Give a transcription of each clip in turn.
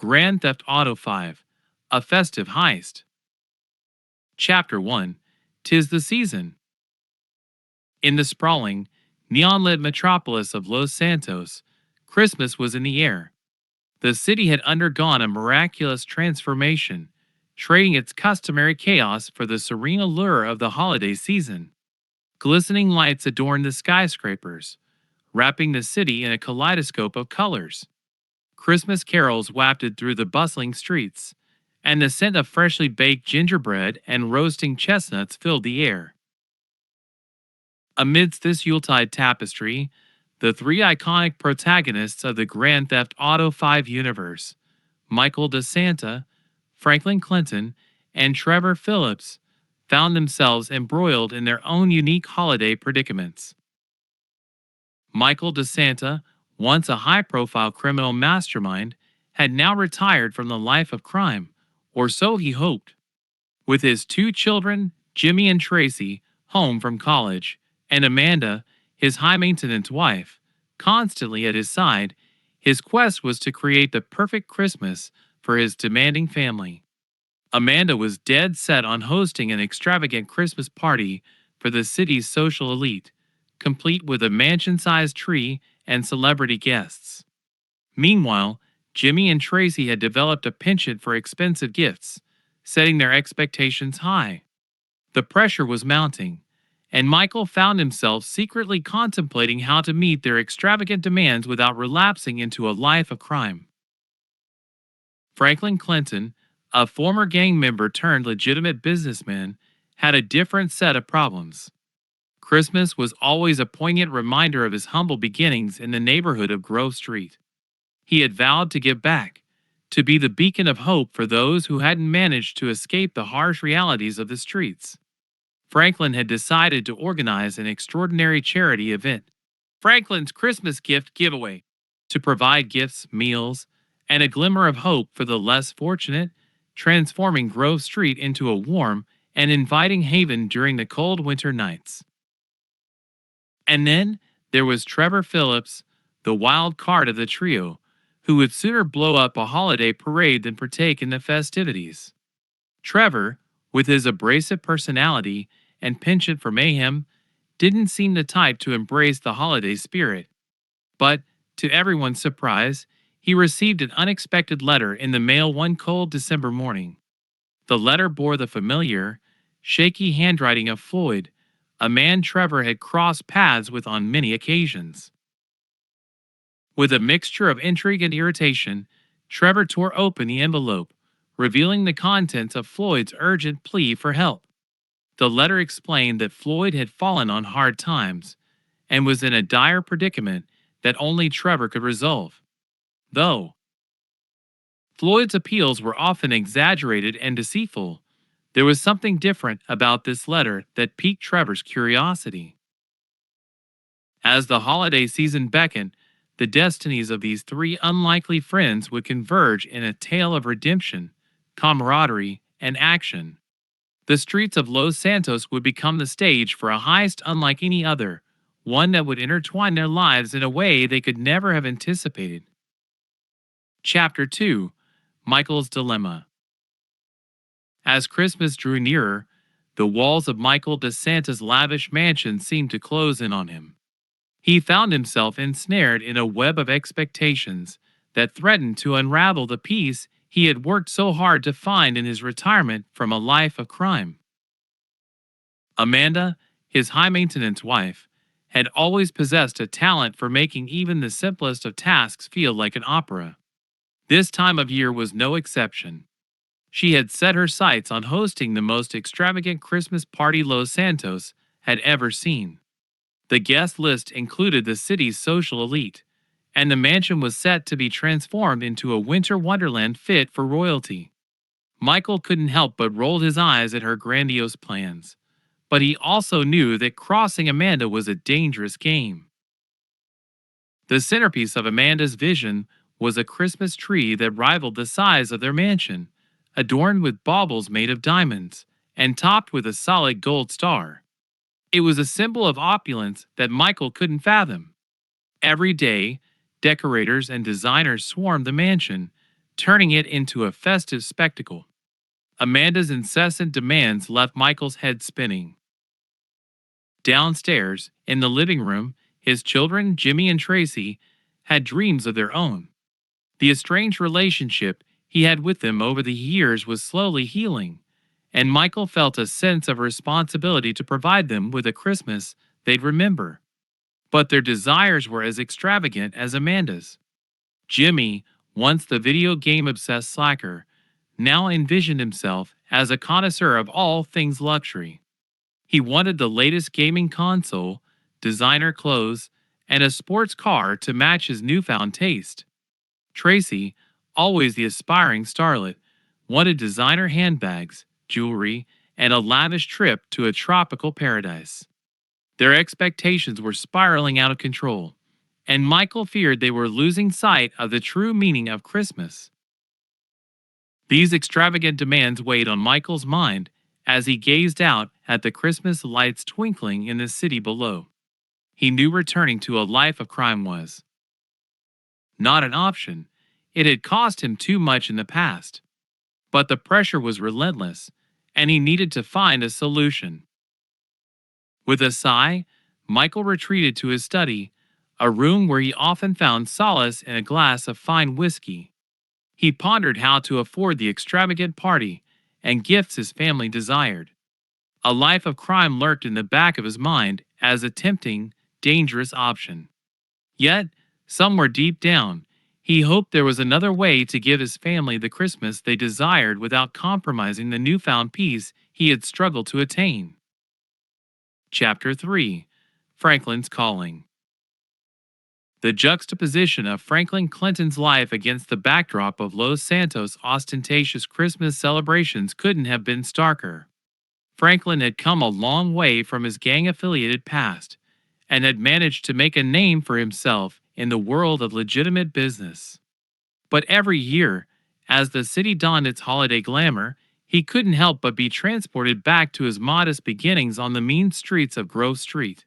Grand Theft Auto 5, A Festive Heist. Chapter 1, 'Tis the Season. In the sprawling, neon-lit metropolis of Los Santos, Christmas was in the air. The city had undergone a miraculous transformation, trading its customary chaos for the serene allure of the holiday season. Glistening lights adorned the skyscrapers, wrapping the city in a kaleidoscope of colors. Christmas carols wafted through the bustling streets, and the scent of freshly baked gingerbread and roasting chestnuts filled the air. Amidst this Yuletide tapestry, the three iconic protagonists of the Grand Theft Auto 5 universe, Michael DeSanta, Franklin Clinton, and Trevor Phillips, found themselves embroiled in their own unique holiday predicaments. Michael DeSanta, once a high-profile criminal mastermind, had now retired from the life of crime, or so he hoped. With his two children, Jimmy and Tracy, home from college, and Amanda, his high-maintenance wife, constantly at his side, his quest was to create the perfect Christmas for his demanding family. Amanda was dead set on hosting an extravagant Christmas party for the city's social elite, complete with a mansion-sized tree and celebrity guests. Meanwhile, Jimmy and Tracy had developed a penchant for expensive gifts, setting their expectations high. The pressure was mounting, and Michael found himself secretly contemplating how to meet their extravagant demands without relapsing into a life of crime. Franklin Clinton, a former gang member turned legitimate businessman, had a different set of problems. Christmas was always a poignant reminder of his humble beginnings in the neighborhood of Grove Street. He had vowed to give back, to be the beacon of hope for those who hadn't managed to escape the harsh realities of the streets. Franklin had decided to organize an extraordinary charity event, Franklin's Christmas Gift Giveaway, to provide gifts, meals, and a glimmer of hope for the less fortunate, transforming Grove Street into a warm and inviting haven during the cold winter nights. And then there was Trevor Phillips, the wild card of the trio, who would sooner blow up a holiday parade than partake in the festivities. Trevor, with his abrasive personality and penchant for mayhem, didn't seem the type to embrace the holiday spirit. But, to everyone's surprise, he received an unexpected letter in the mail one cold December morning. The letter bore the familiar, shaky handwriting of Floyd, a man Trevor had crossed paths with on many occasions. With a mixture of intrigue and irritation, Trevor tore open the envelope, revealing the contents of Floyd's urgent plea for help. The letter explained that Floyd had fallen on hard times and was in a dire predicament that only Trevor could resolve. Though Floyd's appeals were often exaggerated and deceitful, there was something different about this letter that piqued Trevor's curiosity. As the holiday season beckoned, the destinies of these three unlikely friends would converge in a tale of redemption, camaraderie, and action. The streets of Los Santos would become the stage for a heist unlike any other, one that would intertwine their lives in a way they could never have anticipated. Chapter 2, Michael's Dilemma. As Christmas drew nearer, the walls of Michael DeSanta's lavish mansion seemed to close in on him. He found himself ensnared in a web of expectations that threatened to unravel the peace he had worked so hard to find in his retirement from a life of crime. Amanda, his high-maintenance wife, had always possessed a talent for making even the simplest of tasks feel like an opera. This time of year was no exception. She had set her sights on hosting the most extravagant Christmas party Los Santos had ever seen. The guest list included the city's social elite, and the mansion was set to be transformed into a winter wonderland fit for royalty. Michael couldn't help but roll his eyes at her grandiose plans, but he also knew that crossing Amanda was a dangerous game. The centerpiece of Amanda's vision was a Christmas tree that rivaled the size of their mansion, adorned with baubles made of diamonds, and topped with a solid gold star. It was a symbol of opulence that Michael couldn't fathom. Every day, decorators and designers swarmed the mansion, turning it into a festive spectacle. Amanda's incessant demands left Michael's head spinning. Downstairs, in the living room, his children, Jimmy and Tracy, had dreams of their own. The estranged relationship he had with them over the years was slowly healing, and Michael felt a sense of responsibility to provide them with a Christmas they'd remember. But their desires were as extravagant as Amanda's. Jimmy, once the video game obsessed slacker, now envisioned himself as a connoisseur of all things luxury. He wanted the latest gaming console, designer clothes, and a sports car to match his newfound taste. Tracy, always the aspiring starlet, wanted designer handbags, jewelry, and a lavish trip to a tropical paradise. Their expectations were spiraling out of control, and Michael feared they were losing sight of the true meaning of Christmas. These extravagant demands weighed on Michael's mind as he gazed out at the Christmas lights twinkling in the city below. He knew returning to a life of crime was not an option. It had cost him too much in the past. But the pressure was relentless, and he needed to find a solution. With a sigh, Michael retreated to his study, a room where he often found solace in a glass of fine whiskey. He pondered how to afford the extravagant party and gifts his family desired. A life of crime lurked in the back of his mind as a tempting, dangerous option. Yet, somewhere deep down, he hoped there was another way to give his family the Christmas they desired without compromising the newfound peace he had struggled to attain. Chapter 3: Franklin's Calling. The juxtaposition of Franklin Clinton's life against the backdrop of Los Santos' ostentatious Christmas celebrations couldn't have been starker. Franklin had come a long way from his gang-affiliated past, and had managed to make a name for himself in the world of legitimate business. But every year, as the city donned its holiday glamour, he couldn't help but be transported back to his modest beginnings on the mean streets of Grove Street.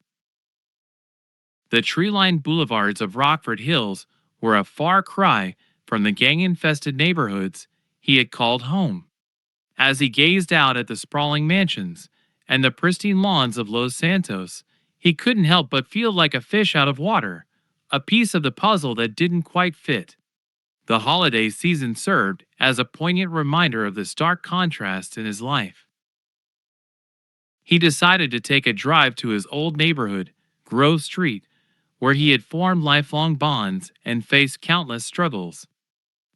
The tree-lined boulevards of Rockford Hills were a far cry from the gang-infested neighborhoods he had called home. As he gazed out at the sprawling mansions and the pristine lawns of Los Santos, he couldn't help but feel like a fish out of water, a piece of the puzzle that didn't quite fit. The holiday season served as a poignant reminder of the stark contrasts in his life. He decided to take a drive to his old neighborhood, Grove Street, where he had formed lifelong bonds and faced countless struggles.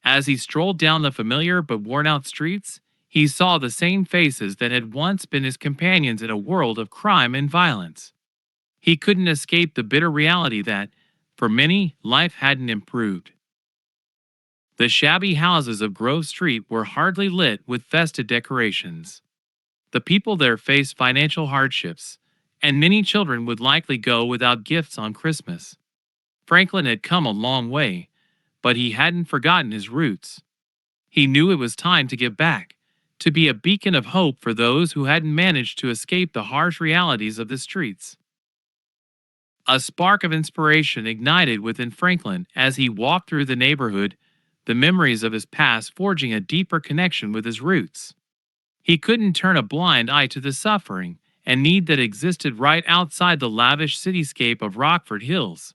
As he strolled down the familiar but worn-out streets, he saw the same faces that had once been his companions in a world of crime and violence. He couldn't escape the bitter reality that, for many, life hadn't improved. The shabby houses of Grove Street were hardly lit with festive decorations. The people there faced financial hardships, and many children would likely go without gifts on Christmas. Franklin had come a long way, but he hadn't forgotten his roots. He knew it was time to give back, to be a beacon of hope for those who hadn't managed to escape the harsh realities of the streets. A spark of inspiration ignited within Franklin as he walked through the neighborhood, the memories of his past forging a deeper connection with his roots. He couldn't turn a blind eye to the suffering and need that existed right outside the lavish cityscape of Rockford Hills.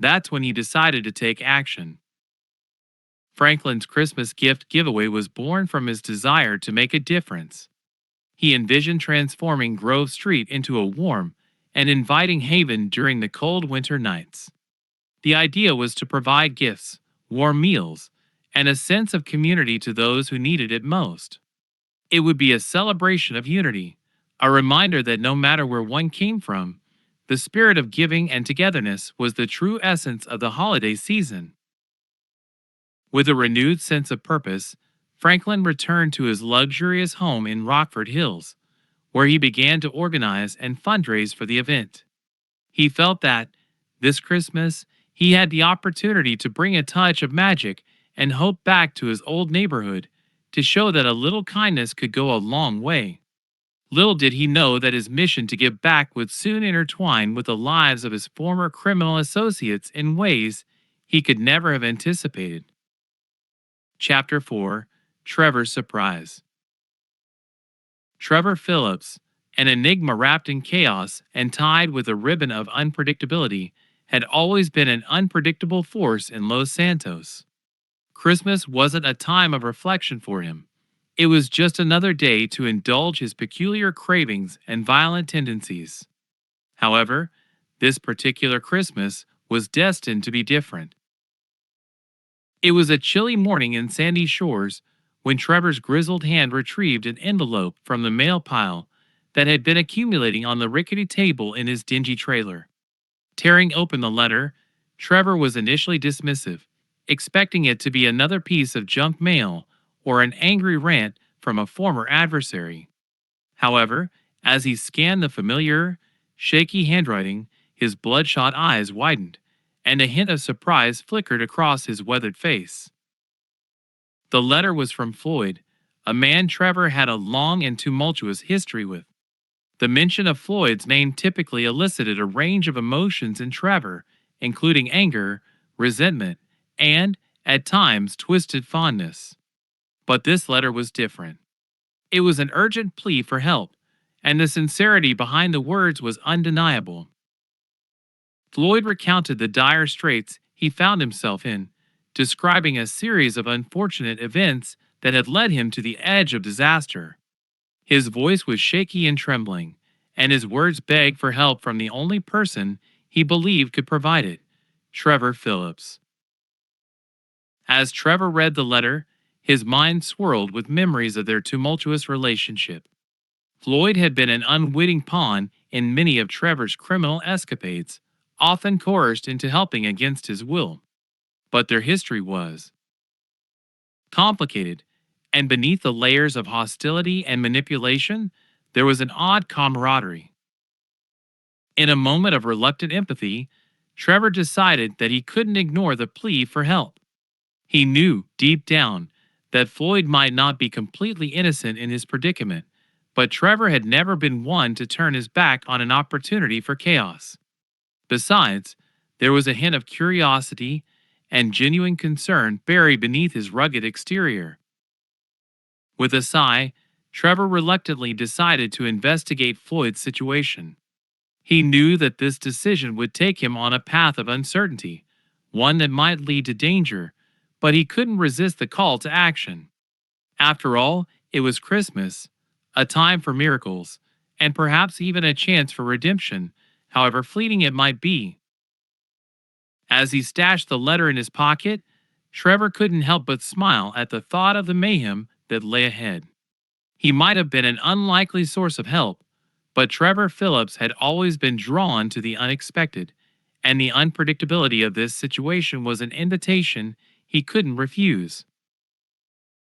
That's when he decided to take action. Franklin's Christmas gift giveaway was born from his desire to make a difference. He envisioned transforming Grove Street into a warm and inviting haven during the cold winter nights. The idea was to provide gifts, warm meals, and a sense of community to those who needed it most. It would be a celebration of unity, a reminder that no matter where one came from, the spirit of giving and togetherness was the true essence of the holiday season. With a renewed sense of purpose, Franklin returned to his luxurious home in Rockford Hills, where he began to organize and fundraise for the event. He felt that, this Christmas, he had the opportunity to bring a touch of magic and hope back to his old neighborhood, to show that a little kindness could go a long way. Little did he know that his mission to give back would soon intertwine with the lives of his former criminal associates in ways he could never have anticipated. Chapter 4. Trevor's Surprise. Trevor Phillips, an enigma wrapped in chaos and tied with a ribbon of unpredictability, had always been an unpredictable force in Los Santos. Christmas wasn't a time of reflection for him. It was just another day to indulge his peculiar cravings and violent tendencies. However, this particular Christmas was destined to be different. It was a chilly morning in Sandy Shores when Trevor's grizzled hand retrieved an envelope from the mail pile that had been accumulating on the rickety table in his dingy trailer. Tearing open the letter, Trevor was initially dismissive, expecting it to be another piece of junk mail or an angry rant from a former adversary. However, as he scanned the familiar, shaky handwriting, his bloodshot eyes widened, and a hint of surprise flickered across his weathered face. The letter was from Floyd, a man Trevor had a long and tumultuous history with. The mention of Floyd's name typically elicited a range of emotions in Trevor, including anger, resentment, and, at times, twisted fondness. But this letter was different. It was an urgent plea for help, and the sincerity behind the words was undeniable. Floyd recounted the dire straits he found himself in, describing a series of unfortunate events that had led him to the edge of disaster. His voice was shaky and trembling, and his words begged for help from the only person he believed could provide it, Trevor Phillips. As Trevor read the letter, his mind swirled with memories of their tumultuous relationship. Floyd had been an unwitting pawn in many of Trevor's criminal escapades, often coerced into helping against his will. But their history was complicated, and beneath the layers of hostility and manipulation, there was an odd camaraderie. In a moment of reluctant empathy, Trevor decided that he couldn't ignore the plea for help. He knew, deep down, that Floyd might not be completely innocent in his predicament, but Trevor had never been one to turn his back on an opportunity for chaos. Besides, there was a hint of curiosity and genuine concern buried beneath his rugged exterior. With a sigh, Trevor reluctantly decided to investigate Floyd's situation. He knew that this decision would take him on a path of uncertainty, one that might lead to danger, but he couldn't resist the call to action. After all, it was Christmas, a time for miracles, and perhaps even a chance for redemption, however fleeting it might be. As he stashed the letter in his pocket, Trevor couldn't help but smile at the thought of the mayhem that lay ahead. He might have been an unlikely source of help, but Trevor Phillips had always been drawn to the unexpected, and the unpredictability of this situation was an invitation he couldn't refuse.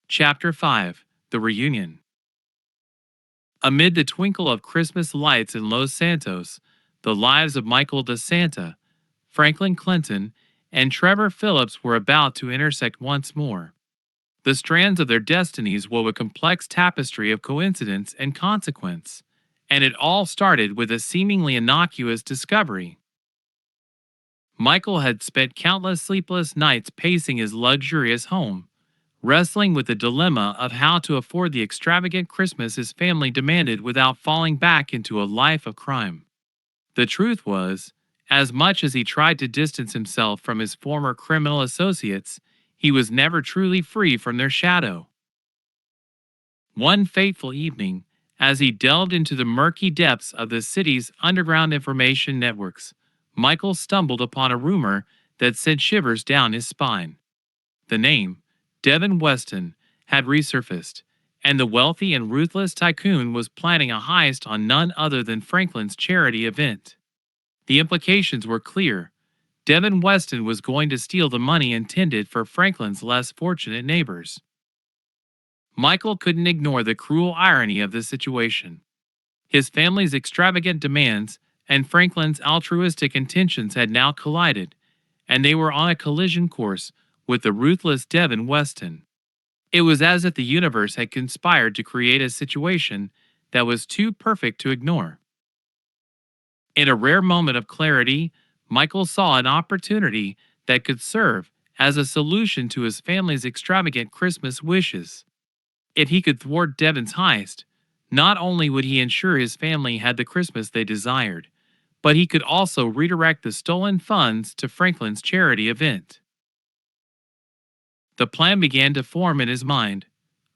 Chapter 5. The Reunion. Amid the twinkle of Christmas lights in Los Santos, the lives of Michael DeSanta, Franklin Clinton, and Trevor Phillips were about to intersect once more. The strands of their destinies wove a complex tapestry of coincidence and consequence, and it all started with a seemingly innocuous discovery. Michael had spent countless sleepless nights pacing his luxurious home, wrestling with the dilemma of how to afford the extravagant Christmas his family demanded without falling back into a life of crime. The truth was, as much as he tried to distance himself from his former criminal associates, he was never truly free from their shadow. One fateful evening, as he delved into the murky depths of the city's underground information networks, Michael stumbled upon a rumor that sent shivers down his spine. The name, Devin Weston, had resurfaced, and the wealthy and ruthless tycoon was planning a heist on none other than Franklin's charity event. The implications were clear. Devin Weston was going to steal the money intended for Franklin's less fortunate neighbors. Michael couldn't ignore the cruel irony of the situation. His family's extravagant demands and Franklin's altruistic intentions had now collided, and they were on a collision course with the ruthless Devin Weston. It was as if the universe had conspired to create a situation that was too perfect to ignore. In a rare moment of clarity, Michael saw an opportunity that could serve as a solution to his family's extravagant Christmas wishes. If he could thwart Devon's heist, not only would he ensure his family had the Christmas they desired, but he could also redirect the stolen funds to Franklin's charity event. The plan began to form in his mind,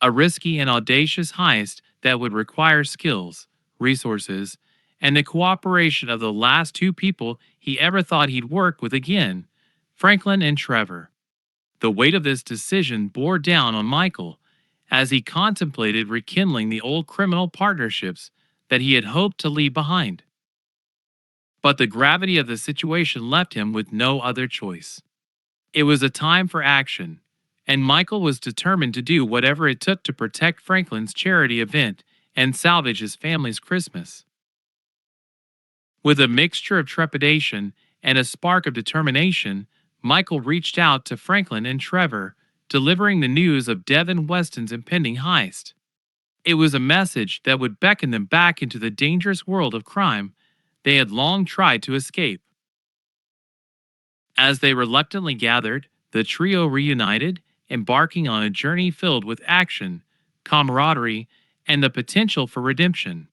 a risky and audacious heist that would require skills, resources, and the cooperation of the last two people he ever thought he'd work with again, Franklin and Trevor. The weight of this decision bore down on Michael as he contemplated rekindling the old criminal partnerships that he had hoped to leave behind. But the gravity of the situation left him with no other choice. It was a time for action, and Michael was determined to do whatever it took to protect Franklin's charity event and salvage his family's Christmas. With a mixture of trepidation and a spark of determination, Michael reached out to Franklin and Trevor, delivering the news of Devin Weston's impending heist. It was a message that would beckon them back into the dangerous world of crime they had long tried to escape. As they reluctantly gathered, the trio reunited, embarking on a journey filled with action, camaraderie, and the potential for redemption.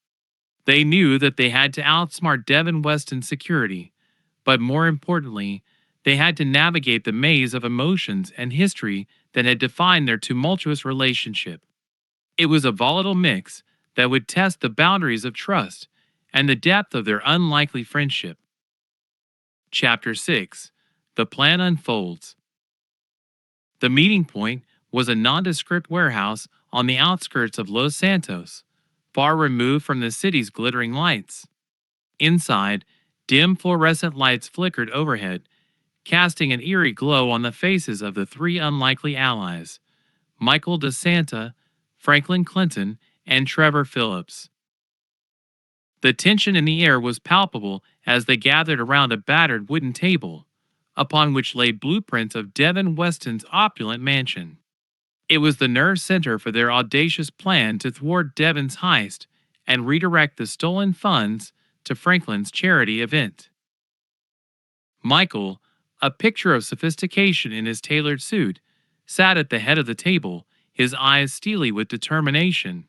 They knew that they had to outsmart Devin Weston's security, but more importantly, they had to navigate the maze of emotions and history that had defined their tumultuous relationship. It was a volatile mix that would test the boundaries of trust and the depth of their unlikely friendship. Chapter 6. The Plan Unfolds. The meeting point was a nondescript warehouse on the outskirts of Los Santos, far removed from the city's glittering lights. Inside, dim fluorescent lights flickered overhead, casting an eerie glow on the faces of the three unlikely allies, Michael DeSanta, Franklin Clinton, and Trevor Phillips. The tension in the air was palpable as they gathered around a battered wooden table, upon which lay blueprints of Devin Weston's opulent mansion. It was the nerve center for their audacious plan to thwart Devin's heist and redirect the stolen funds to Franklin's charity event. Michael, a picture of sophistication in his tailored suit, sat at the head of the table, his eyes steely with determination.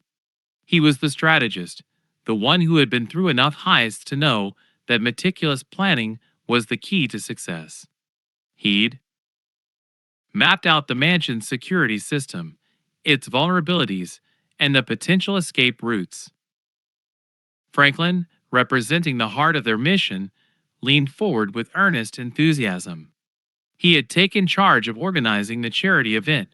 He was the strategist, the one who had been through enough heists to know that meticulous planning was the key to success. He'd mapped out the mansion's security system, its vulnerabilities, and the potential escape routes. Franklin, representing the heart of their mission, leaned forward with earnest enthusiasm. He had taken charge of organizing the charity event,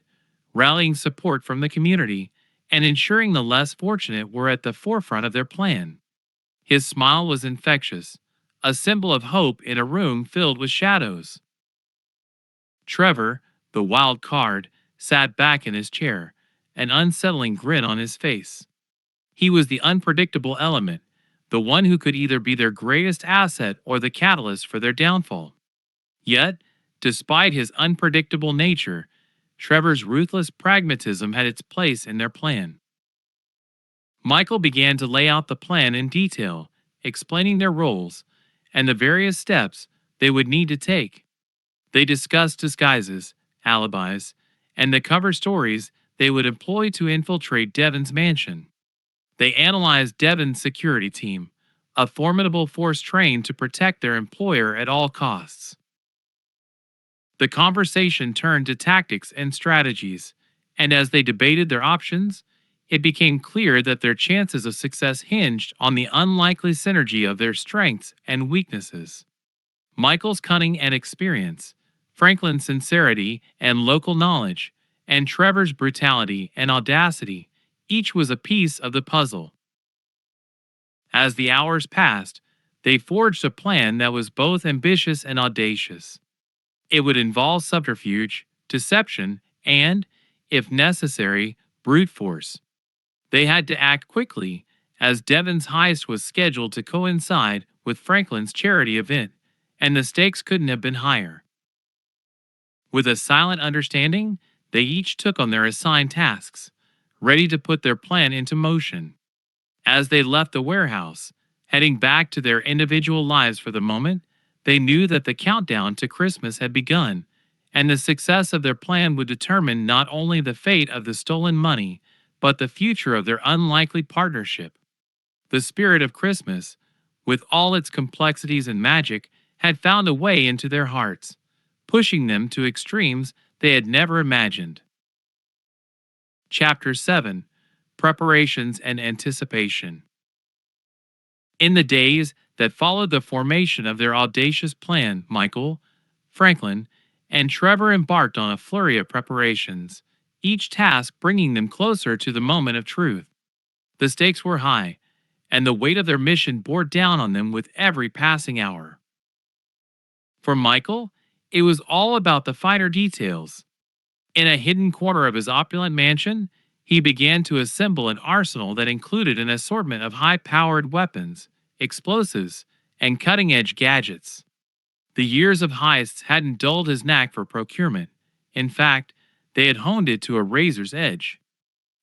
rallying support from the community, and ensuring the less fortunate were at the forefront of their plan. His smile was infectious, a symbol of hope in a room filled with shadows. Trevor, the wild card, sat back in his chair, an unsettling grin on his face. He was the unpredictable element, the one who could either be their greatest asset or the catalyst for their downfall. Yet, despite his unpredictable nature, Trevor's ruthless pragmatism had its place in their plan. Michael began to lay out the plan in detail, explaining their roles and the various steps they would need to take. They discussed disguises, alibis, and the cover stories they would employ to infiltrate Devin's mansion. They analyzed Devin's security team, a formidable force trained to protect their employer at all costs. The conversation turned to tactics and strategies, and as they debated their options, it became clear that their chances of success hinged on the unlikely synergy of their strengths and weaknesses. Michael's cunning and experience, Franklin's sincerity and local knowledge, and Trevor's brutality and audacity, each was a piece of the puzzle. As the hours passed, they forged a plan that was both ambitious and audacious. It would involve subterfuge, deception, and, if necessary, brute force. They had to act quickly, as Devin's heist was scheduled to coincide with Franklin's charity event, and the stakes couldn't have been higher. With a silent understanding, they each took on their assigned tasks, ready to put their plan into motion. As they left the warehouse, heading back to their individual lives for the moment, they knew that the countdown to Christmas had begun, and the success of their plan would determine not only the fate of the stolen money, but the future of their unlikely partnership. The spirit of Christmas, with all its complexities and magic, had found a way into their hearts, pushing them to extremes they had never imagined. Chapter 7: Preparations and Anticipation. In the days that followed the formation of their audacious plan, Michael, Franklin, and Trevor embarked on a flurry of preparations, each task bringing them closer to the moment of truth. The stakes were high, and the weight of their mission bore down on them with every passing hour. For Michael, it was all about the finer details. In a hidden corner of his opulent mansion, he began to assemble an arsenal that included an assortment of high powered weapons, explosives, and cutting edge gadgets. The years of heists hadn't dulled his knack for procurement. In fact, they had honed it to a razor's edge.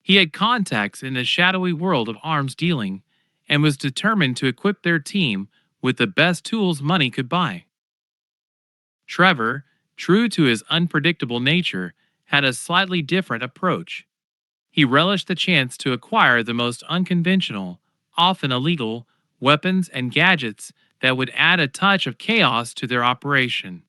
He had contacts in the shadowy world of arms dealing and was determined to equip their team with the best tools money could buy. Trevor, true to his unpredictable nature, had a slightly different approach. He relished the chance to acquire the most unconventional, often illegal, weapons and gadgets that would add a touch of chaos to their operation.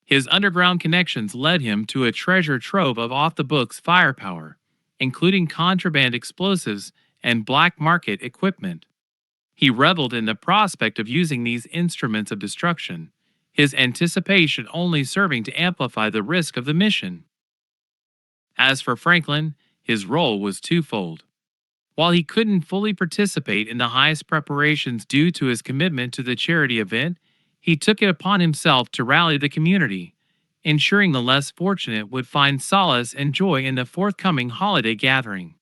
His underground connections led him to a treasure trove of off the books firepower, including contraband explosives and black market equipment. He reveled in the prospect of using these instruments of destruction, his anticipation only serving to amplify the risk of the mission. As for Franklin, his role was twofold. While he couldn't fully participate in the Heist preparations due to his commitment to the charity event, he took it upon himself to rally the community, ensuring the less fortunate would find solace and joy in the forthcoming holiday gathering.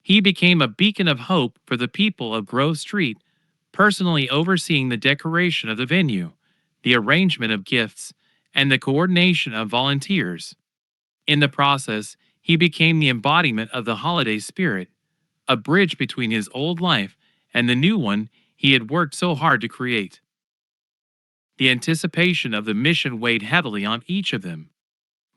He became a beacon of hope for the people of Grove Street, personally overseeing the decoration of the venue, the arrangement of gifts, and the coordination of volunteers. In the process, he became the embodiment of the holiday spirit, a bridge between his old life and the new one he had worked so hard to create. The anticipation of the mission weighed heavily on each of them.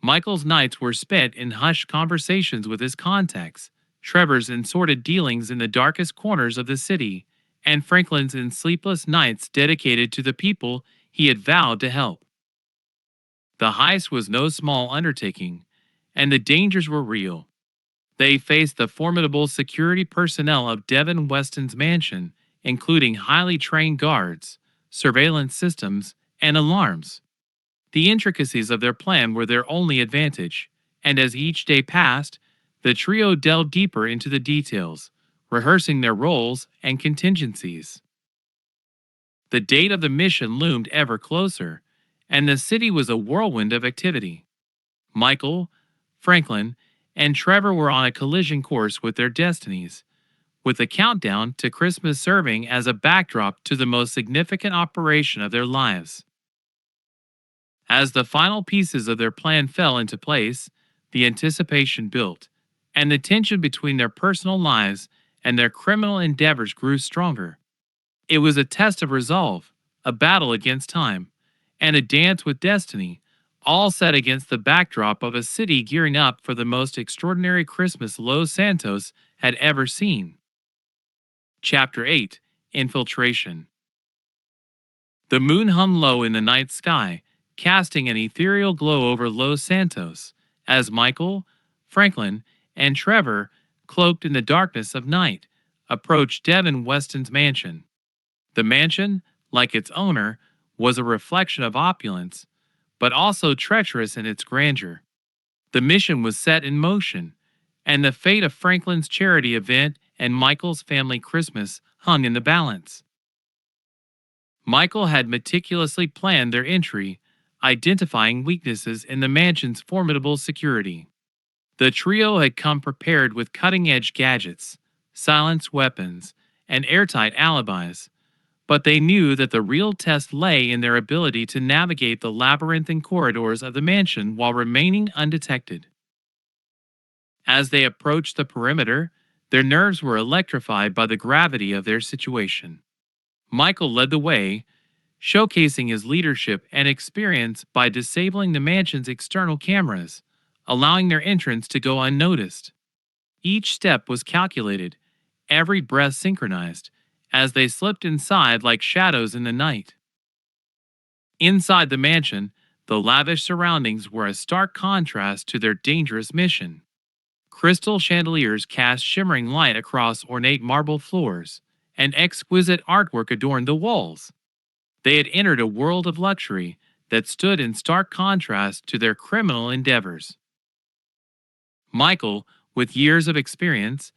Michael's nights were spent in hushed conversations with his contacts, Trevor's in sordid dealings in the darkest corners of the city, and Franklin's in sleepless nights dedicated to the people he had vowed to help. The heist was no small undertaking, and the dangers were real. They faced the formidable security personnel of Devin Weston's mansion, including highly trained guards, surveillance systems, and alarms. The intricacies of their plan were their only advantage, and as each day passed, the trio delved deeper into the details, rehearsing their roles and contingencies. The date of the mission loomed ever closer, and the city was a whirlwind of activity. Michael, Franklin, and Trevor were on a collision course with their destinies, with the countdown to Christmas serving as a backdrop to the most significant operation of their lives. As the final pieces of their plan fell into place, the anticipation built, and the tension between their personal lives and their criminal endeavors grew stronger. It was a test of resolve, a battle against time, and a dance with destiny, all set against the backdrop of a city gearing up for the most extraordinary Christmas Los Santos had ever seen. Chapter 8: Infiltration. The moon hung low in the night sky, casting an ethereal glow over Los Santos, as Michael, Franklin, and Trevor, cloaked in the darkness of night, approached Devin Weston's mansion. The mansion, like its owner, was a reflection of opulence, but also treacherous in its grandeur. The mission was set in motion, and the fate of Franklin's charity event and Michael's family Christmas hung in the balance. Michael had meticulously planned their entry, identifying weaknesses in the mansion's formidable security. The trio had come prepared with cutting-edge gadgets, silenced weapons, and airtight alibis, but they knew that the real test lay in their ability to navigate the labyrinthine corridors of the mansion while remaining undetected. As they approached the perimeter, their nerves were electrified by the gravity of their situation. Michael led the way, showcasing his leadership and experience by disabling the mansion's external cameras, allowing their entrance to go unnoticed. Each step was calculated, every breath synchronized, as they slipped inside like shadows in the night. Inside the mansion, the lavish surroundings were a stark contrast to their dangerous mission. Crystal chandeliers cast shimmering light across ornate marble floors, and exquisite artwork adorned the walls. They had entered a world of luxury that stood in stark contrast to their criminal endeavors. Michael, with years of experience,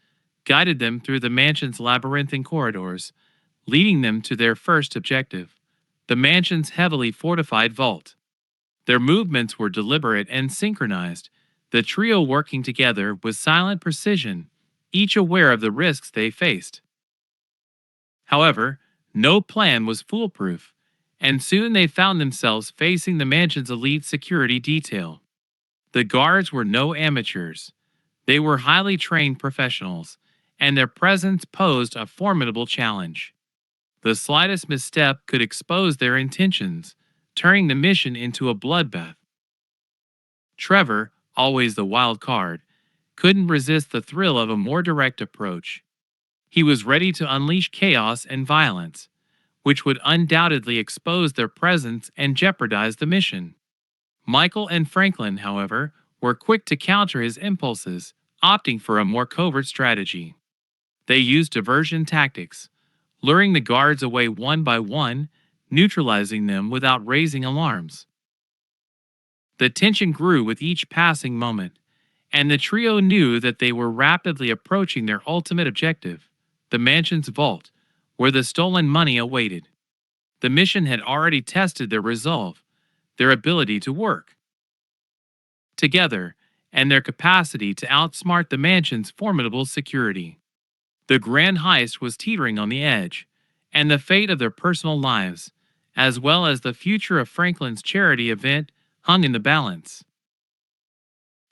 guided them through the mansion's labyrinthine corridors, leading them to their first objective, the mansion's heavily fortified vault. Their movements were deliberate and synchronized, the trio working together with silent precision, each aware of the risks they faced. However, no plan was foolproof, and soon they found themselves facing the mansion's elite security detail. The guards were no amateurs. They were highly trained professionals, and their presence posed a formidable challenge. The slightest misstep could expose their intentions, turning the mission into a bloodbath. Trevor, always the wild card, couldn't resist the thrill of a more direct approach. He was ready to unleash chaos and violence, which would undoubtedly expose their presence and jeopardize the mission. Michael and Franklin, however, were quick to counter his impulses, opting for a more covert strategy. They used diversion tactics, luring the guards away one by one, neutralizing them without raising alarms. The tension grew with each passing moment, and the trio knew that they were rapidly approaching their ultimate objective, the mansion's vault, where the stolen money awaited. The mission had already tested their resolve, their ability to work together, and their capacity to outsmart the mansion's formidable security. The grand heist was teetering on the edge, and the fate of their personal lives, as well as the future of Franklin's charity event, hung in the balance.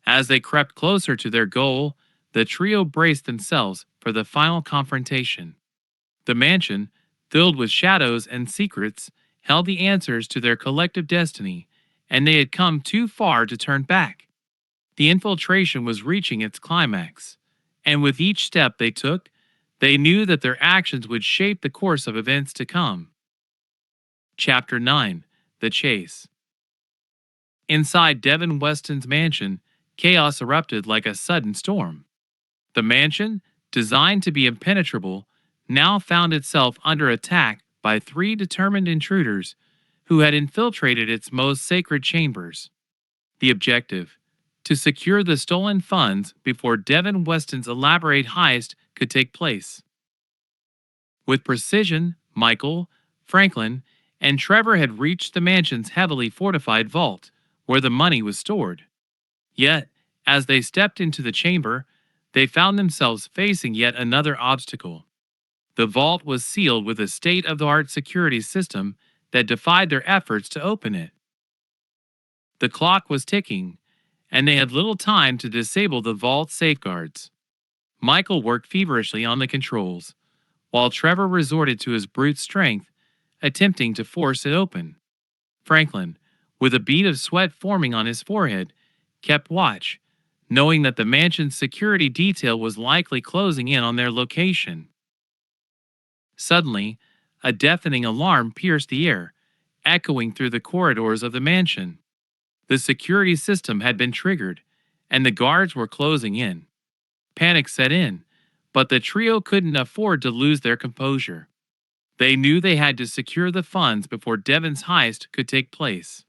As they crept closer to their goal, the trio braced themselves for the final confrontation. The mansion, filled with shadows and secrets, held the answers to their collective destiny, and they had come too far to turn back. The infiltration was reaching its climax, and with each step they took, they knew that their actions would shape the course of events to come. Chapter 9: The Chase. Inside Devin Weston's mansion, chaos erupted like a sudden storm. The mansion, designed to be impenetrable, now found itself under attack by three determined intruders who had infiltrated its most sacred chambers. The objective: to secure the stolen funds before Devin Weston's elaborate heist could take place. With precision, Michael, Franklin, and Trevor had reached the mansion's heavily fortified vault, where the money was stored. Yet, as they stepped into the chamber, they found themselves facing yet another obstacle. The vault was sealed with a state-of-the-art security system that defied their efforts to open it. The clock was ticking, and they had little time to disable the vault's safeguards. Michael worked feverishly on the controls, while Trevor resorted to his brute strength, attempting to force it open. Franklin, with a bead of sweat forming on his forehead, kept watch, knowing that the mansion's security detail was likely closing in on their location. Suddenly, a deafening alarm pierced the air, echoing through the corridors of the mansion. The security system had been triggered, and the guards were closing in. Panic set in, but the trio couldn't afford to lose their composure. They knew they had to secure the funds before Devin's heist could take place.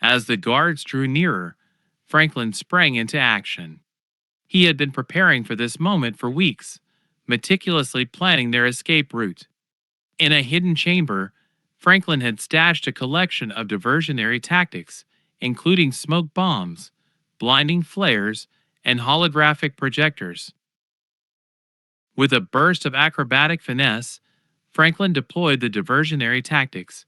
As the guards drew nearer, Franklin sprang into action. He had been preparing for this moment for weeks, meticulously planning their escape route. In a hidden chamber, Franklin had stashed a collection of diversionary tactics, including smoke bombs, blinding flares, and holographic projectors. With a burst of acrobatic finesse, Franklin deployed the diversionary tactics,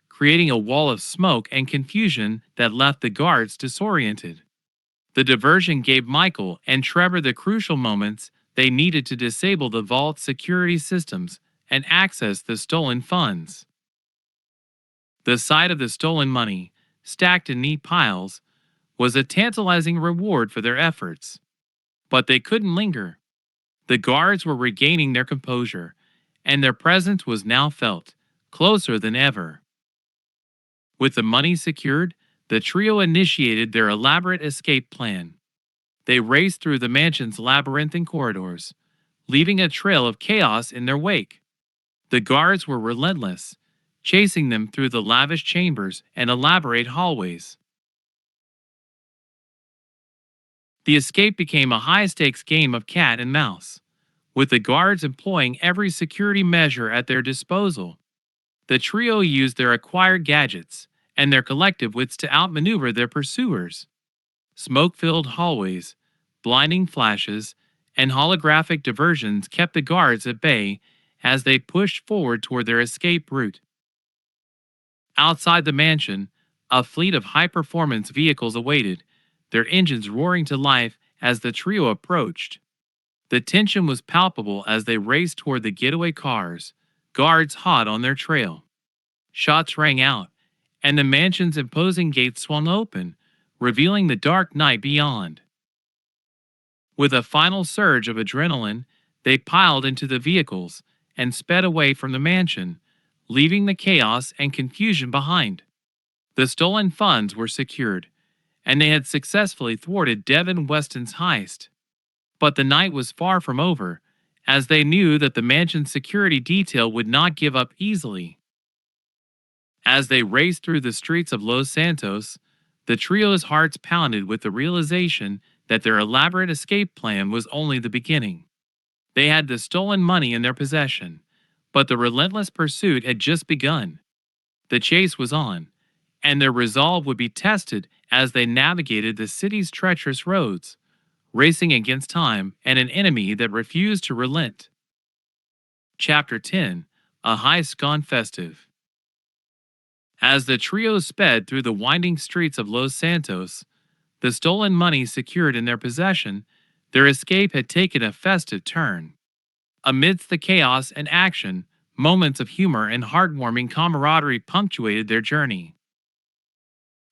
creating a wall of smoke and confusion that left the guards disoriented. The diversion gave Michael and Trevor the crucial moments they needed to disable the vault's security systems and access the stolen funds. The sight of the stolen money, stacked in neat piles, was a tantalizing reward for their efforts. But they couldn't linger. The guards were regaining their composure, and their presence was now felt, closer than ever. With the money secured, the trio initiated their elaborate escape plan. They raced through the mansion's labyrinthine corridors, leaving a trail of chaos in their wake. The guards were relentless, chasing them through the lavish chambers and elaborate hallways. The escape became a high stakes game of cat and mouse, with the guards employing every security measure at their disposal. The trio used their acquired gadgets and their collective wits to outmaneuver their pursuers. Smoke filled hallways, blinding flashes, and holographic diversions kept the guards at bay as they pushed forward toward their escape route. Outside the mansion, a fleet of high performance vehicles awaited, their engines roaring to life as the trio approached. The tension was palpable as they raced toward the getaway cars, guards hot on their trail. Shots rang out, and the mansion's imposing gates swung open, revealing the dark night beyond. With a final surge of adrenaline, they piled into the vehicles and sped away from the mansion, leaving the chaos and confusion behind. The stolen funds were secured, and they had successfully thwarted Devin Weston's heist. But the night was far from over, as they knew that the mansion's security detail would not give up easily. As they raced through the streets of Los Santos, the trio's hearts pounded with the realization that their elaborate escape plan was only the beginning. They had the stolen money in their possession, but the relentless pursuit had just begun. The chase was on, and their resolve would be tested as they navigated the city's treacherous roads, racing against time and an enemy that refused to relent. Chapter 10: A Heist Gone Festive. As the trio sped through the winding streets of Los Santos, the stolen money secured in their possession, their escape had taken a festive turn. Amidst the chaos and action, moments of humor and heartwarming camaraderie punctuated their journey.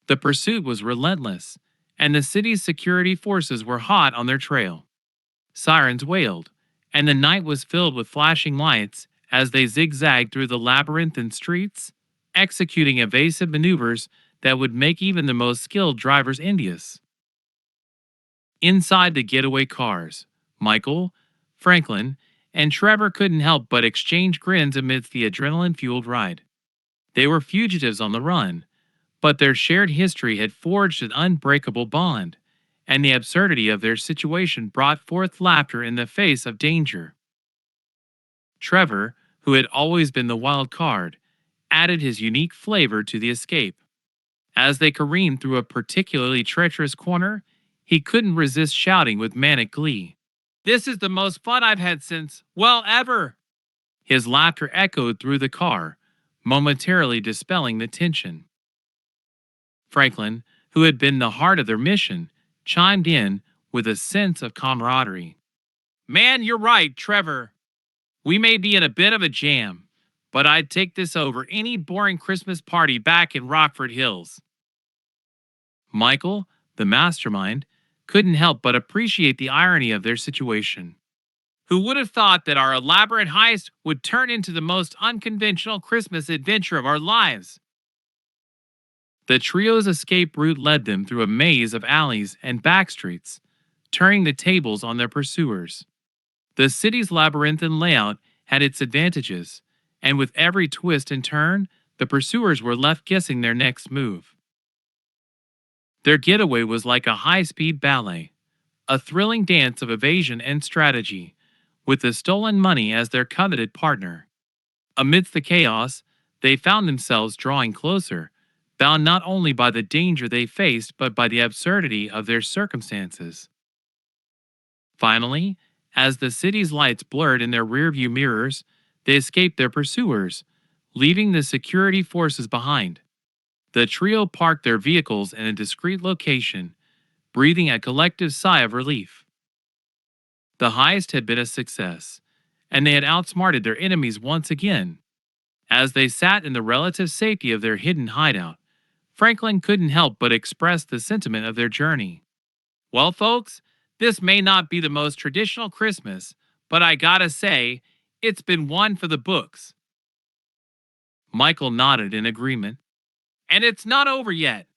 The pursuit was relentless, and the city's security forces were hot on their trail. Sirens wailed, and the night was filled with flashing lights as they zigzagged through the labyrinthine streets, executing evasive maneuvers that would make even the most skilled drivers envious. Inside the getaway cars, Michael, Franklin, and Trevor couldn't help but exchange grins amidst the adrenaline-fueled ride. They were fugitives on the run, but their shared history had forged an unbreakable bond, and the absurdity of their situation brought forth laughter in the face of danger. Trevor, who had always been the wild card, added his unique flavor to the escape. As they careened through a particularly treacherous corner, he couldn't resist shouting with manic glee, "This is the most fun I've had since, well, ever!" His laughter echoed through the car, momentarily dispelling the tension. Franklin, who had been the heart of their mission, chimed in with a sense of camaraderie. "Man, you're right, Trevor. We may be in a bit of a jam, but I'd take this over any boring Christmas party back in Rockford Hills." Michael, the mastermind, couldn't help but appreciate the irony of their situation. Who would have thought that our elaborate heist would turn into the most unconventional Christmas adventure of our lives? The trio's escape route led them through a maze of alleys and back streets, turning the tables on their pursuers. The city's labyrinthine layout had its advantages, and with every twist and turn, the pursuers were left guessing their next move. Their getaway was like a high-speed ballet, a thrilling dance of evasion and strategy, with the stolen money as their coveted partner. Amidst the chaos, they found themselves drawing closer, bound not only by the danger they faced but by the absurdity of their circumstances. Finally, as the city's lights blurred in their rearview mirrors, they escaped their pursuers, leaving the security forces behind. The trio parked their vehicles in a discreet location, breathing a collective sigh of relief. The heist had been a success, and they had outsmarted their enemies once again. As they sat in the relative safety of their hidden hideout, Franklin couldn't help but express the sentiment of their journey. Well, folks, this may not be the most traditional Christmas, but I gotta say, it's been one for the books. Michael nodded in agreement. And it's not over yet.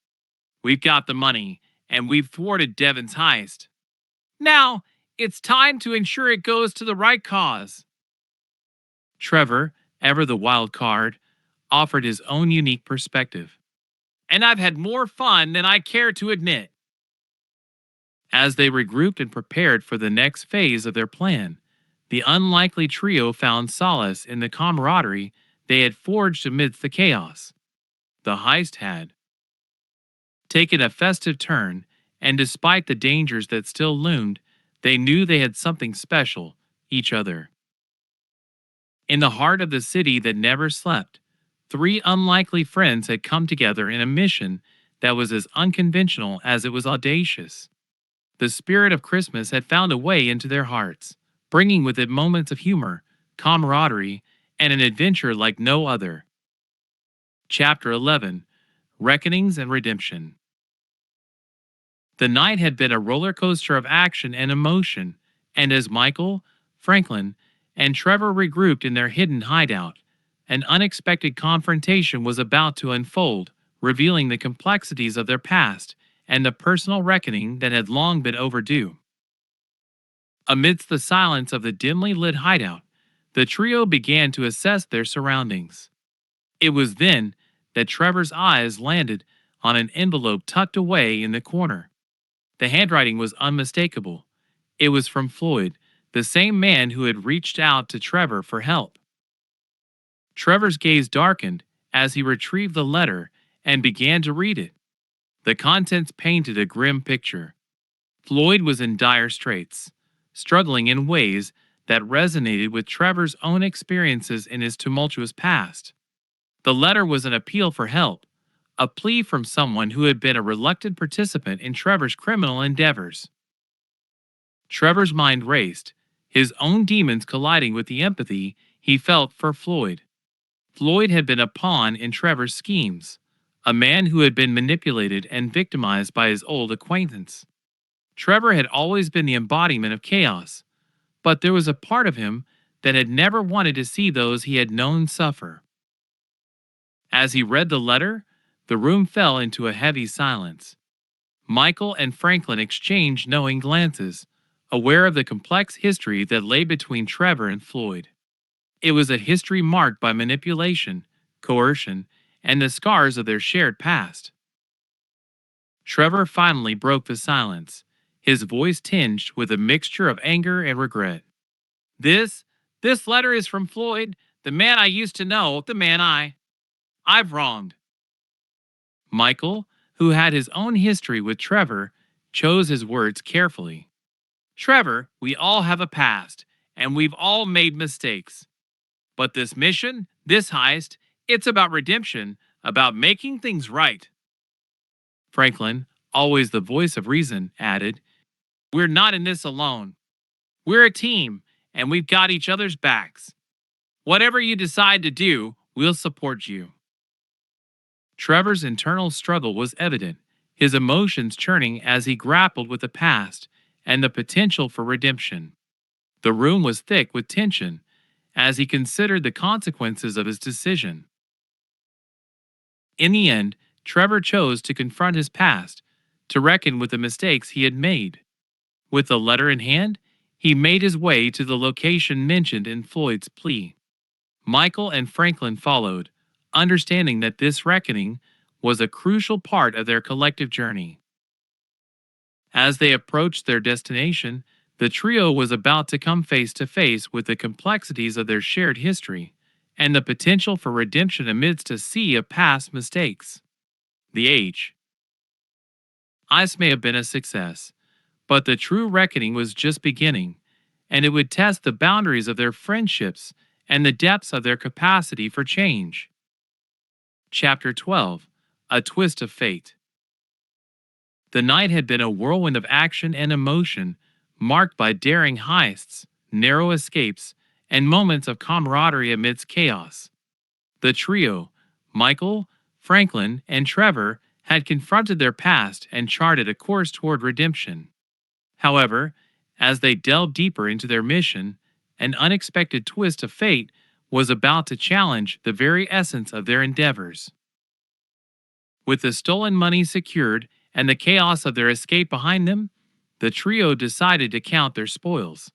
We've got the money, and we've thwarted Devon's heist. Now, it's time to ensure it goes to the right cause. Trevor, ever the wild card, offered his own unique perspective. And I've had more fun than I care to admit. As they regrouped and prepared for the next phase of their plan, the unlikely trio found solace in the camaraderie they had forged amidst the chaos. The heist had taken a festive turn, and despite the dangers that still loomed, they knew they had something special, each other. In the heart of the city that never slept, three unlikely friends had come together in a mission that was as unconventional as it was audacious. The spirit of Christmas had found a way into their hearts, bringing with it moments of humor, camaraderie, and an adventure like no other. Chapter 11: Reckonings and Redemption. The night had been a roller coaster of action and emotion, and as Michael, Franklin, and Trevor regrouped in their hidden hideout, an unexpected confrontation was about to unfold, revealing the complexities of their past and the personal reckoning that had long been overdue. Amidst the silence of the dimly lit hideout, the trio began to assess their surroundings. It was then that Trevor's eyes landed on an envelope tucked away in the corner. The handwriting was unmistakable. It was from Floyd, the same man who had reached out to Trevor for help. Trevor's gaze darkened as he retrieved the letter and began to read it. The contents painted a grim picture. Floyd was in dire straits, struggling in ways that resonated with Trevor's own experiences in his tumultuous past. The letter was an appeal for help, a plea from someone who had been a reluctant participant in Trevor's criminal endeavors. Trevor's mind raced, his own demons colliding with the empathy he felt for Floyd. Floyd had been a pawn in Trevor's schemes, a man who had been manipulated and victimized by his old acquaintance. Trevor had always been the embodiment of chaos, but there was a part of him that had never wanted to see those he had known suffer. As he read the letter, the room fell into a heavy silence. Michael and Franklin exchanged knowing glances, aware of the complex history that lay between Trevor and Floyd. It was a history marked by manipulation, coercion, and the scars of their shared past. Trevor finally broke the silence, his voice tinged with a mixture of anger and regret. This letter is from Floyd, the man I used to know, the man I've wronged. Michael, who had his own history with Trevor, chose his words carefully. Trevor, we all have a past, and we've all made mistakes. But this mission, this heist, it's about redemption, about making things right. Franklin, always the voice of reason, added, we're not in this alone. We're a team, and we've got each other's backs. Whatever you decide to do, we'll support you. Trevor's internal struggle was evident, his emotions churning as he grappled with the past and the potential for redemption. The room was thick with tension as he considered the consequences of his decision. In the end, Trevor chose to confront his past, to reckon with the mistakes he had made. With the letter in hand, he made his way to the location mentioned in Floyd's plea. Michael and Franklin followed, understanding that this reckoning was a crucial part of their collective journey. As they approached their destination, the trio was about to come face to face with the complexities of their shared history and the potential for redemption amidst a sea of past mistakes. The heist may have been a success, but the true reckoning was just beginning, and it would test the boundaries of their friendships and the depths of their capacity for change. Chapter 12: A Twist of Fate. The night had been a whirlwind of action and emotion, marked by daring heists, narrow escapes, and moments of camaraderie amidst chaos. The trio, Michael, Franklin, and Trevor, had confronted their past and charted a course toward redemption. However, as they delved deeper into their mission, an unexpected twist of fate was about to challenge the very essence of their endeavors. With the stolen money secured and the chaos of their escape behind them, the trio decided to count their spoils.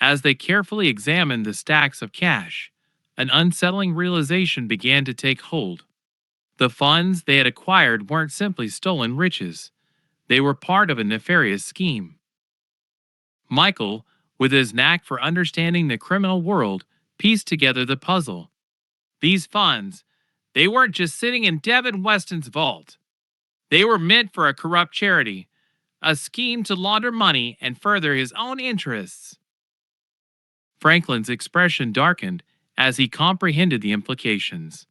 As they carefully examined the stacks of cash, an unsettling realization began to take hold. The funds they had acquired weren't simply stolen riches, they were part of a nefarious scheme. Michael, with his knack for understanding the criminal world, pieced together the puzzle. These funds, they weren't just sitting in Devin Weston's vault. They were meant for a corrupt charity, a scheme to launder money and further his own interests. Franklin's expression darkened as he comprehended the implications.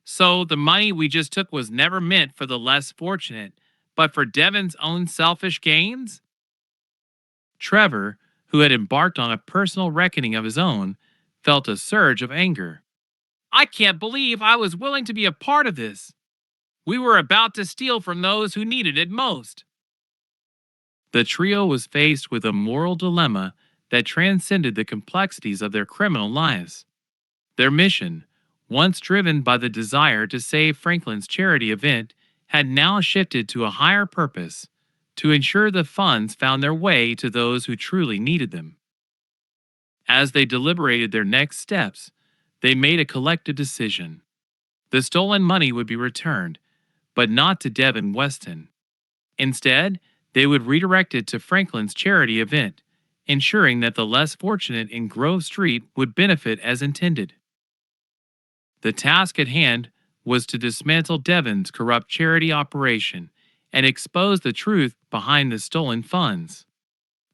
So, the money we just took was never meant for the less fortunate, but for Devin's own selfish gains? Trevor, who had embarked on a personal reckoning of his own, felt a surge of anger. I can't believe I was willing to be a part of this. We were about to steal from those who needed it most. The trio was faced with a moral dilemma that transcended the complexities of their criminal lives. Their mission, once driven by the desire to save Franklin's charity event, had now shifted to a higher purpose: to ensure the funds found their way to those who truly needed them. As they deliberated their next steps, they made a collective decision. The stolen money would be returned, but not to Devin Weston. Instead, they would redirect it to Franklin's charity event, ensuring that the less fortunate in Grove Street would benefit as intended. The task at hand was to dismantle Devin's corrupt charity operation and expose the truth behind the stolen funds.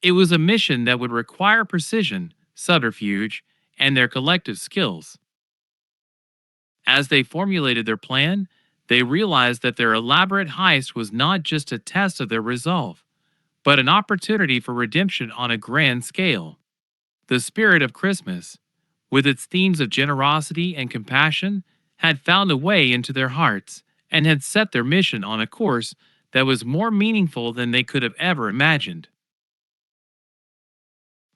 It was a mission that would require precision, subterfuge, and their collective skills. As they formulated their plan, they realized that their elaborate heist was not just a test of their resolve, but an opportunity for redemption on a grand scale. The spirit of Christmas, with its themes of generosity and compassion, had found a way into their hearts and had set their mission on a course that was more meaningful than they could have ever imagined.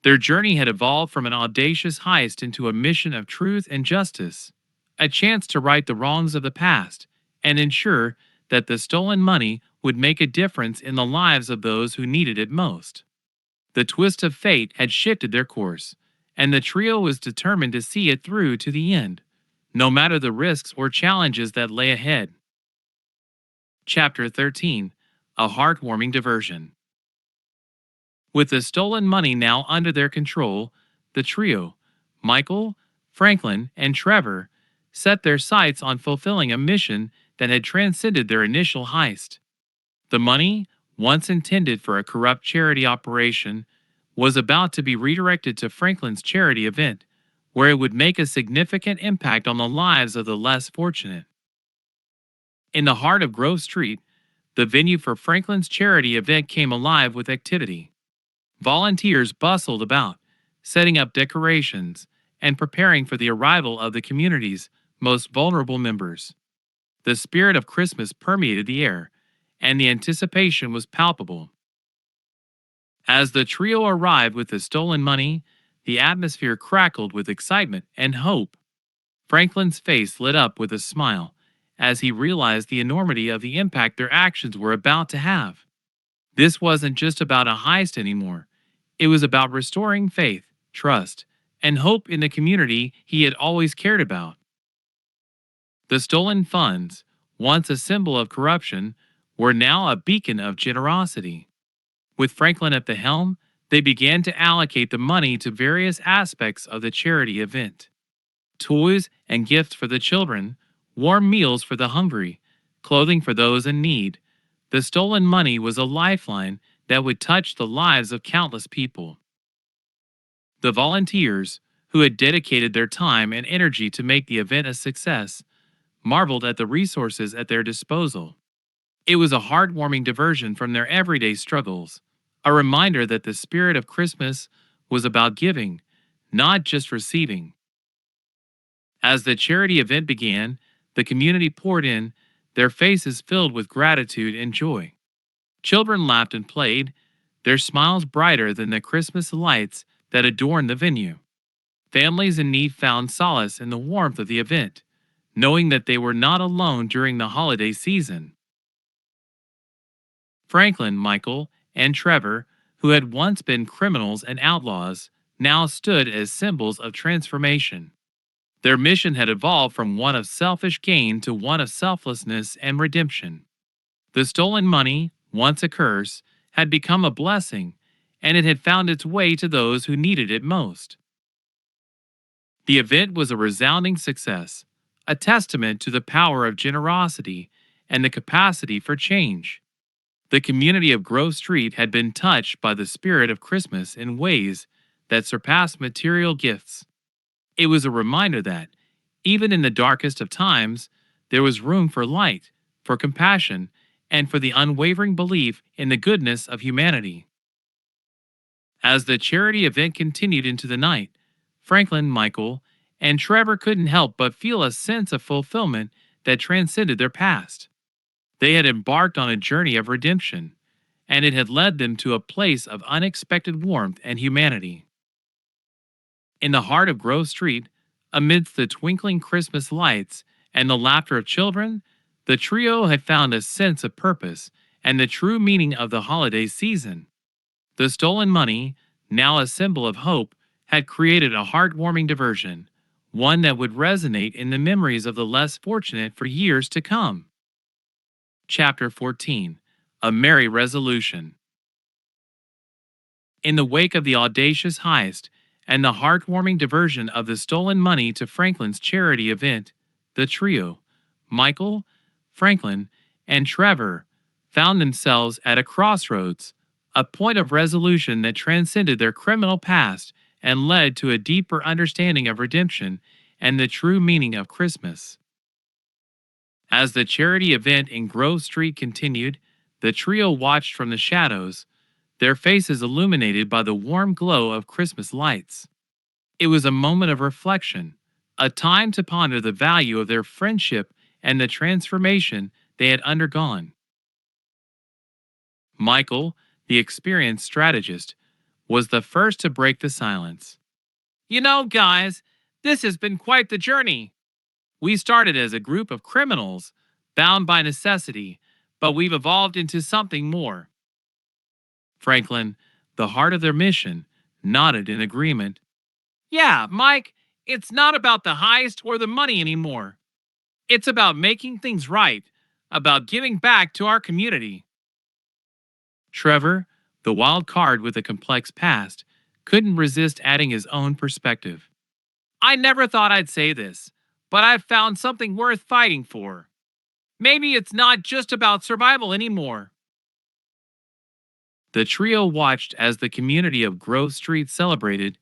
Their journey had evolved from an audacious heist into a mission of truth and justice, a chance to right the wrongs of the past and ensure that the stolen money would make a difference in the lives of those who needed it most. The twist of fate had shifted their course, and the trio was determined to see it through to the end, no matter the risks or challenges that lay ahead. Chapter 13: A Heartwarming Diversion. With the stolen money now under their control, the trio, Michael, Franklin, and Trevor, set their sights on fulfilling a mission that had transcended their initial heist. The money, once intended for a corrupt charity operation, was about to be redirected to Franklin's charity event, where it would make a significant impact on the lives of the less fortunate. In the heart of Grove Street, the venue for Franklin's charity event came alive with activity. Volunteers bustled about, setting up decorations and preparing for the arrival of the community's most vulnerable members. The spirit of Christmas permeated the air, and the anticipation was palpable. As the trio arrived with the stolen money, the atmosphere crackled with excitement and hope. Franklin's face lit up with a smile as he realized the enormity of the impact their actions were about to have. This wasn't just about a heist anymore. It was about restoring faith, trust, and hope in the community he had always cared about. The stolen funds, once a symbol of corruption, were now a beacon of generosity. With Franklin at the helm, they began to allocate the money to various aspects of the charity event: toys and gifts for the children, warm meals for the hungry, clothing for those in need. The stolen money was a lifeline that would touch the lives of countless people. The volunteers, who had dedicated their time and energy to make the event a success, marveled at the resources at their disposal. It was a heartwarming diversion from their everyday struggles, a reminder that the spirit of Christmas was about giving, not just receiving. As the charity event began, the community poured in, their faces filled with gratitude and joy. Children laughed and played, their smiles brighter than the Christmas lights that adorned the venue. Families in need found solace in the warmth of the event, knowing that they were not alone during the holiday season. Franklin, Michael, and Trevor, who had once been criminals and outlaws, now stood as symbols of transformation. Their mission had evolved from one of selfish gain to one of selflessness and redemption. The stolen money, once a curse, had become a blessing, and it had found its way to those who needed it most. The event was a resounding success, a testament to the power of generosity and the capacity for change. The community of Grove Street had been touched by the spirit of Christmas in ways that surpassed material gifts. It was a reminder that, even in the darkest of times, there was room for light, for compassion, and for the unwavering belief in the goodness of humanity. As the charity event continued into the night, Franklin, Michael, and Trevor couldn't help but feel a sense of fulfillment that transcended their past. They had embarked on a journey of redemption, and it had led them to a place of unexpected warmth and humanity. In the heart of Grove Street, amidst the twinkling Christmas lights and the laughter of children, the trio had found a sense of purpose and the true meaning of the holiday season. The stolen money, now a symbol of hope, had created a heartwarming diversion, one that would resonate in the memories of the less fortunate for years to come. Chapter 14: A Merry Resolution. In the wake of the audacious heist and the heartwarming diversion of the stolen money to Franklin's charity event, the trio, Michael, Franklin, and Trevor, found themselves at a crossroads, a point of resolution that transcended their criminal past and led to a deeper understanding of redemption and the true meaning of Christmas. As the charity event in Grove Street continued, the trio watched from the shadows, their faces illuminated by the warm glow of Christmas lights. It was a moment of reflection, a time to ponder the value of their friendship and the transformation they had undergone. Michael, the experienced strategist, was the first to break the silence. You know, guys, this has been quite the journey. We started as a group of criminals, bound by necessity, but we've evolved into something more. Franklin, the heart of their mission, nodded in agreement. Yeah, Mike, it's not about the heist or the money anymore. It's about making things right, about giving back to our community. Trevor, the wild card with a complex past, couldn't resist adding his own perspective. I never thought I'd say this, but I've found something worth fighting for. Maybe it's not just about survival anymore. The trio watched as the community of Grove Street celebrated,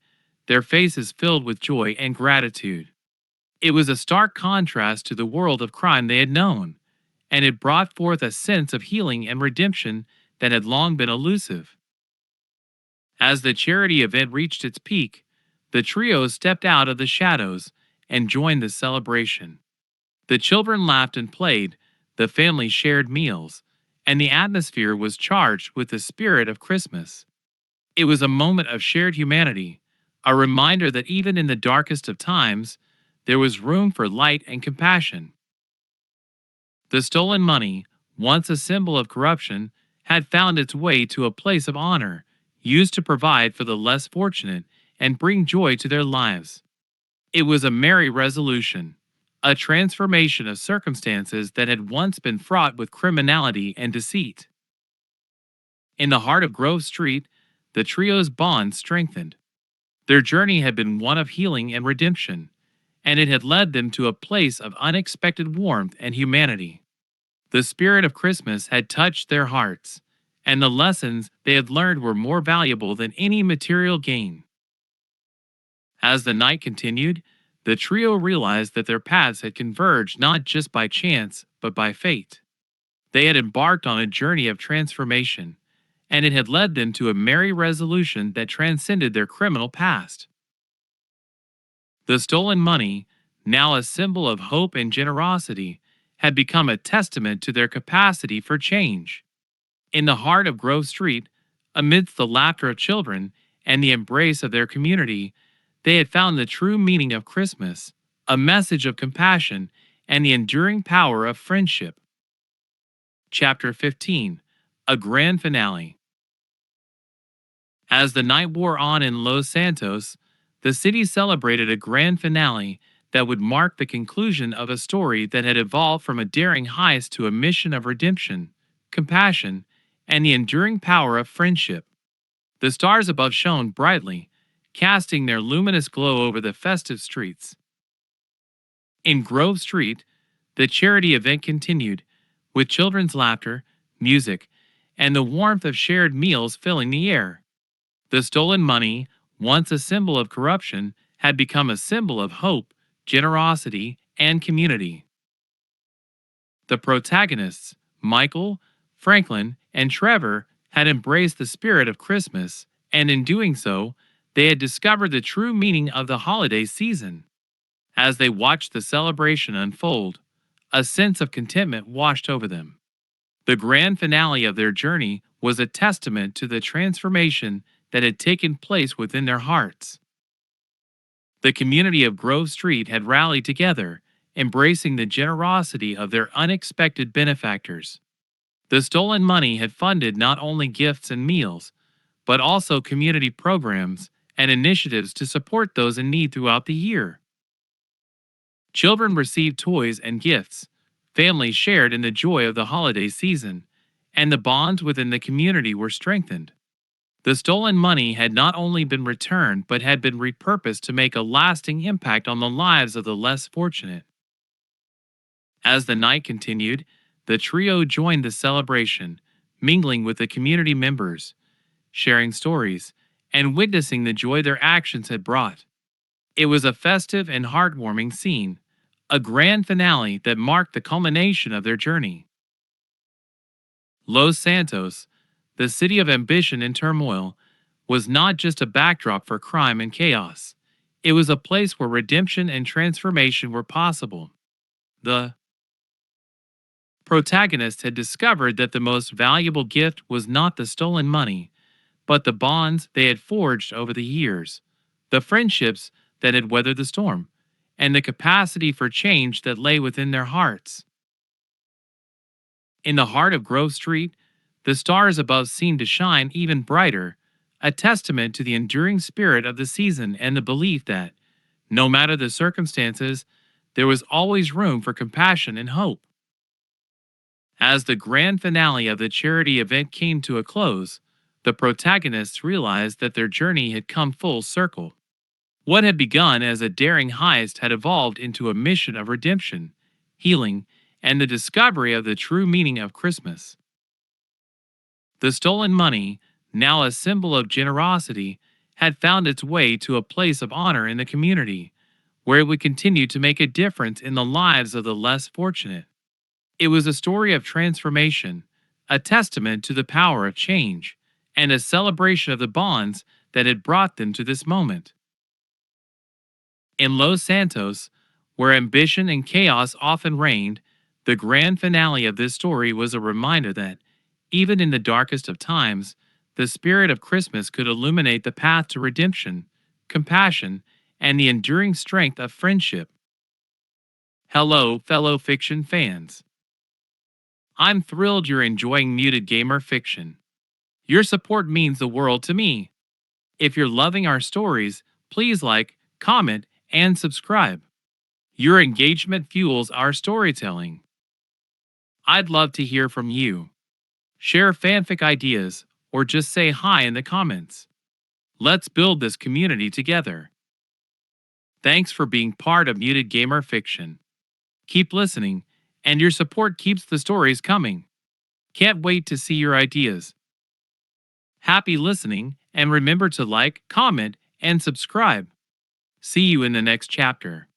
their faces filled with joy and gratitude. It was a stark contrast to the world of crime they had known, and it brought forth a sense of healing and redemption that had long been elusive. As the charity event reached its peak, the trio stepped out of the shadows and joined the celebration. The children laughed and played, the family shared meals, and the atmosphere was charged with the spirit of Christmas. It was a moment of shared humanity, a reminder that even in the darkest of times, there was room for light and compassion. The stolen money, once a symbol of corruption, had found its way to a place of honor, used to provide for the less fortunate and bring joy to their lives. It was a merry resolution, a transformation of circumstances that had once been fraught with criminality and deceit. In the heart of Grove Street, the trio's bond strengthened. Their journey had been one of healing and redemption, and it had led them to a place of unexpected warmth and humanity. The spirit of Christmas had touched their hearts, and the lessons they had learned were more valuable than any material gain. As the night continued, the trio realized that their paths had converged not just by chance, but by fate. They had embarked on a journey of transformation, and it had led them to a merry resolution that transcended their criminal past. The stolen money, now a symbol of hope and generosity, had become a testament to their capacity for change. In the heart of Grove Street, amidst the laughter of children and the embrace of their community, they had found the true meaning of Christmas, a message of compassion and the enduring power of friendship. Chapter 15: A Grand Finale. As the night wore on in Los Santos, the city celebrated a grand finale that would mark the conclusion of a story that had evolved from a daring heist to a mission of redemption, compassion, and the enduring power of friendship. The stars above shone brightly, casting their luminous glow over the festive streets. In Grove Street, the charity event continued, with children's laughter, music, and the warmth of shared meals filling the air. The stolen money, once a symbol of corruption, had become a symbol of hope, generosity, and community. The protagonists, Michael, Franklin, and Trevor, had embraced the spirit of Christmas, and in doing so, they had discovered the true meaning of the holiday season. As they watched the celebration unfold, a sense of contentment washed over them. The grand finale of their journey was a testament to the transformation that had taken place within their hearts. The community of Grove Street had rallied together, embracing the generosity of their unexpected benefactors. The stolen money had funded not only gifts and meals, but also community programs and initiatives to support those in need throughout the year. Children received toys and gifts, families shared in the joy of the holiday season, and the bonds within the community were strengthened. The stolen money had not only been returned but had been repurposed to make a lasting impact on the lives of the less fortunate. As the night continued, the trio joined the celebration, mingling with the community members, sharing stories, and witnessing the joy their actions had brought. It was a festive and heartwarming scene, a grand finale that marked the culmination of their journey. Los Santos, the city of ambition and turmoil, was not just a backdrop for crime and chaos. It was a place where redemption and transformation were possible. The protagonist had discovered that the most valuable gift was not the stolen money, but the bonds they had forged over the years, the friendships that had weathered the storm, and the capacity for change that lay within their hearts. In the heart of Grove Street, the stars above seemed to shine even brighter, a testament to the enduring spirit of the season and the belief that, no matter the circumstances, there was always room for compassion and hope. As the grand finale of the charity event came to a close, the protagonists realized that their journey had come full circle. What had begun as a daring heist had evolved into a mission of redemption, healing, and the discovery of the true meaning of Christmas. The stolen money, now a symbol of generosity, had found its way to a place of honor in the community, where it would continue to make a difference in the lives of the less fortunate. It was a story of transformation, a testament to the power of change, and a celebration of the bonds that had brought them to this moment. In Los Santos, where ambition and chaos often reigned, the grand finale of this story was a reminder that, even in the darkest of times, the spirit of Christmas could illuminate the path to redemption, compassion, and the enduring strength of friendship. Hello, fellow fiction fans. I'm thrilled you're enjoying Muted Gamer Fiction. Your support means the world to me. If you're loving our stories, please like, comment, and subscribe. Your engagement fuels our storytelling. I'd love to hear from you. Share fanfic ideas, or just say hi in the comments. Let's build this community together. Thanks for being part of Muted Gamer Fiction. Keep listening, and your support keeps the stories coming. Can't wait to see your ideas. Happy listening, and remember to like, comment, and subscribe. See you in the next chapter.